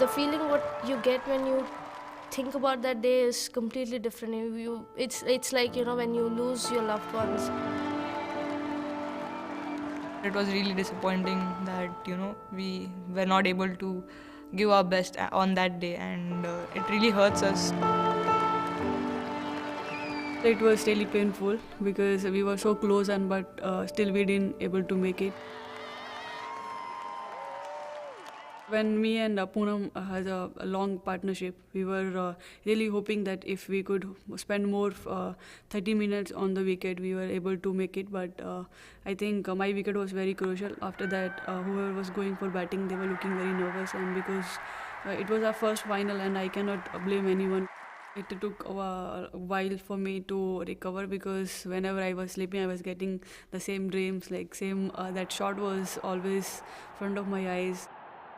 the feeling what you get when you think about that day is completely different. It's like, when you lose your loved ones. It was really disappointing that we were not able to give our best on that day, and it really hurts us. It was really painful because we were so close, and but still we didn't able to make it. When me and Poonam has a long partnership, we were really hoping that if we could spend more 30 minutes on the wicket, we were able to make it. But I think my wicket was very crucial. After that, whoever was going for batting, they were looking very nervous, and because it was our first final, and I cannot blame anyone. It took a while for me to recover because whenever I was sleeping, I was getting the same dreams, like same that shot was always front of my eyes.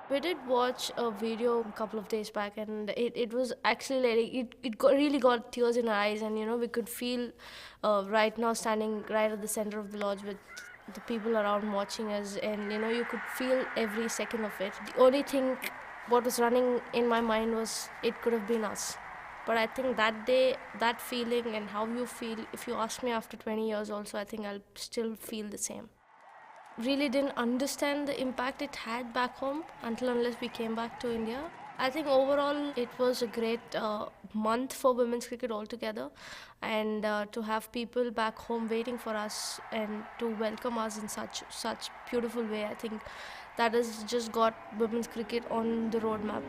We did watch a video a couple of days back, and it was actually like really got tears in our eyes, and we could feel right now standing right at the center of the lodge with the people around watching us, and you could feel every second of it. The only thing what was running in my mind was it could have been us. But I think that day, that feeling and how you feel, if you ask me after 20 years also, I think I'll still feel the same. Really didn't understand the impact it had back home until unless we came back to India. I think overall it was a great month for women's cricket altogether, and to have people back home waiting for us and to welcome us in such beautiful way, I think that has just got women's cricket on the roadmap.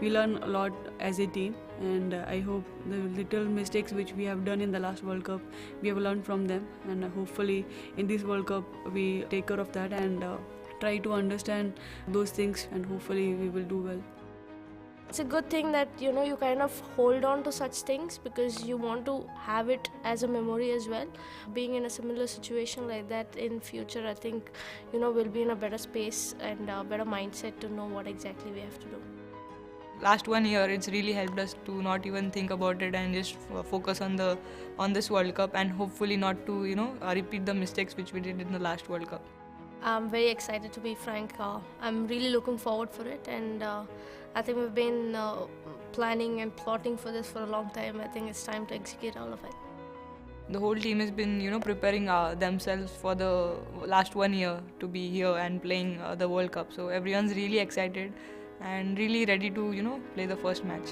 We learn a lot as a team, and I hope the little mistakes which we have done in the last World Cup, we have learned from them, and hopefully in this World Cup we take care of that and try to understand those things, and hopefully we will do well. It's a good thing that you kind of hold on to such things because you want to have it as a memory as well. Being in a similar situation like that in future, I think we'll be in a better space and a better mindset to know what exactly we have to do. Last 1 year, it's really helped us to not even think about it and just focus on this World Cup, and hopefully not to repeat the mistakes which we did in the last World Cup. I'm very excited, to be frank. I'm really looking forward for it, and I think we've been planning and plotting for this for a long time. I think it's time to execute all of it. The whole team has been preparing themselves for the last 1 year to be here and playing the World Cup. So everyone's really excited and really ready to play the first match.